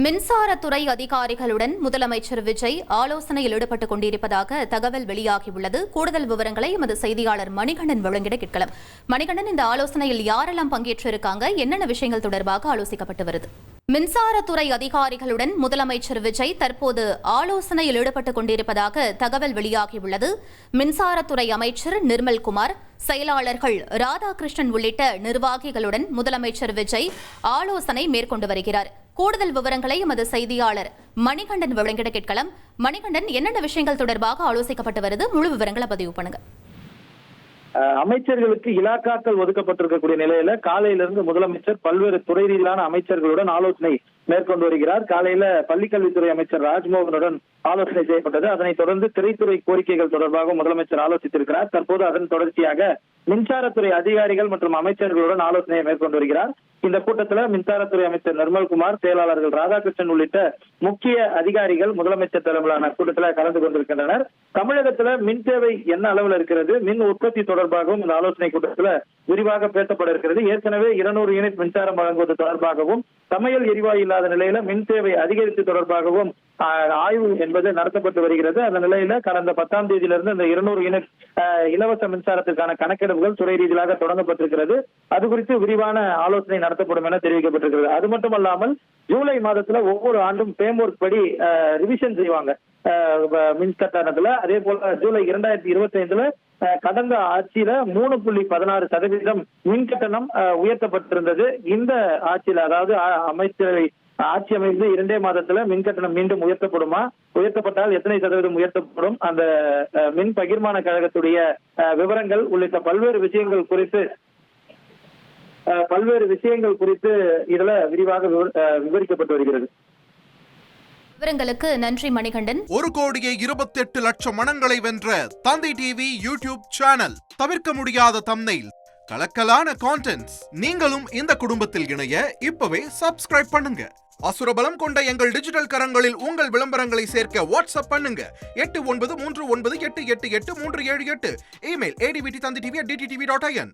மின்சாரத்துறை அதிகாரிகளுடன் முதலமைச்சர் விஜய் ஆலோசனையில் ஈடுபட்டுக் கொண்டிருப்பதாக தகவல் வெளியாகியுள்ளது. கூடுதல் விவரங்களை எமது செய்தியாளர் மணிகண்டன் வழங்கிட கேட்கலாம். மணிகண்டன், இந்த ஆலோசனையில் யாரெல்லாம் பங்கேற்றிருக்காங்க, என்னென்ன விஷயங்கள் தொடர்பாக ஆலோசிக்கப்பட்டு வருது? மின்சாரத்துறை அதிகாரிகளுடன் முதலமைச்சர் விஜய் தற்போது ஆலோசனையில் ஈடுபட்டுக் கொண்டிருப்பதாக தகவல் வெளியாகியுள்ளது. மின்சாரத்துறை அமைச்சர் நிர்மல்குமார், செயலாளர்கள் ராதாகிருஷ்ணன் உள்ளிட்ட நிர்வாகிகளுடன் முதலமைச்சர் விஜய் ஆலோசனை மேற்கொண்டு வருகிறார். கூடுதல் விவரங்களை எமது செய்தியாளர் மணிகண்டன் வழங்கிட கேட்கலாம். மணிகண்டன், என்னென்ன விஷயங்கள் தொடர்பாக ஆலோசிக்கப்பட்டு வருது? முழு விவரங்களை பதிவு பண்ணுங்க. அமைச்சர்களுக்கு இலாக்காக்கள் ஒதுக்கப்பட்டிருக்கக்கூடிய நிலையில காலையிலிருந்து முதலமைச்சர் பல்வேறு துறை ரீதியிலான அமைச்சர்களுடன் ஆலோசனை மேற்கொண்டு வருகிறார். காலையில பள்ளிக்கல்வித்துறை அமைச்சர் ராஜ்மோகனுடன் ஆலோசனை செய்யப்பட்டது. அதனைத் தொடர்ந்து திரைத்துறை கோரிக்கைகள் தொடர்பாக முதலமைச்சர் ஆலோசித்திருக்கிறார். தற்போது அதன் தொடர்ச்சியாக மின்சாரத்துறை அதிகாரிகள் மற்றும் அமைச்சர்களுடன் ஆலோசனையை மேற்கொண்டு வருகிறார். இந்த கூட்டத்தில் மின்சாரத்துறை அமைச்சர் நிர்மல்குமார், செயலாளர்கள் ராதாகிருஷ்ணன் உள்ளிட்ட முக்கிய அதிகாரிகள் முதலமைச்சர் தலைமையிலான கூட்டத்தில் கலந்து கொண்டிருக்கின்றனர். தமிழகத்துல மின் தேவை என்ன அளவில் இருக்கிறது, மின் உற்பத்தி தொடர்பாகவும் இந்த ஆலோசனை கூட்டத்தில் விரிவாக பேசப்பட இருக்கிறது. ஏற்கனவே 200 யூனிட் மின்சாரம் வழங்குவது தொடர்பாகவும், சமையல் எரிவாயு இல்லாத நிலையில மின் தேவை அதிகரித்து தொடர்பாகவும் ஆய்வு என்பது நடத்தப்பட்டு வருகிறது. அந்த நிலையில கடந்த 10ஆம் தேதியிலிருந்து இந்த 200 யூனிட் இலவச மின்சாரத்திற்கான கணக்கெடுப்புகள் துறை ரீதியாக தொடங்கப்பட்டிருக்கிறது. அது குறித்து விரிவான ஆலோசனை நடத்தப்படும் என தெரிவிக்கப்பட்டிருக்கிறது. அது மட்டுமல்லாமல் ஜூலை மாதத்துல ஒவ்வொரு ஆண்டும் பேம்ஒர்க் படி ரிவிஷன் செய்வாங்க மின் கட்டணத்துல. அதே போல ஜூலை 2025 கடந்த ஆட்சியில 3.16% மின் கட்டணம் உயர்த்தப்பட்டிருந்தது. இந்த ஆட்சியில, அதாவது அமைச்சரவை ஆட்சி அமைந்து 2 மாதத்துல மின் கட்டணம் மீண்டும் உயர்த்தப்படுமா, உயர்த்தப்பட்டால் எத்தனை சதவீதம் உயர்த்தப்படும், அந்த மின் பகிர்மான கழகத்துடைய விவரங்கள் உள்ளிட்ட பல்வேறு விஷயங்கள் குறித்து இதுல விரிவாக விவரிக்கப்பட்டு வருகிறது. விவரங்களுக்கு நன்றி மணிகண்டன். 1,28,00,000 மனங்களை வென்ற தந்தி டிவி யூடியூப் சேனல். தவிர்க்க முடியாத தம்ப்நெயில், கலக்கலான கான்டென்ட்ஸ். நீங்களும் இந்த குடும்பத்தில் இணைய இப்பவே சப்ஸ்கிரைப் பண்ணுங்க. அசுரபலம் கொண்ட எங்கள் டிஜிட்டல் கரங்களில் உங்கள் விளம்பரங்களை சேர்க்க வாட்ஸ்அப் பண்ணுங்க. 8939888838. Email advtthanditv@dttv.in.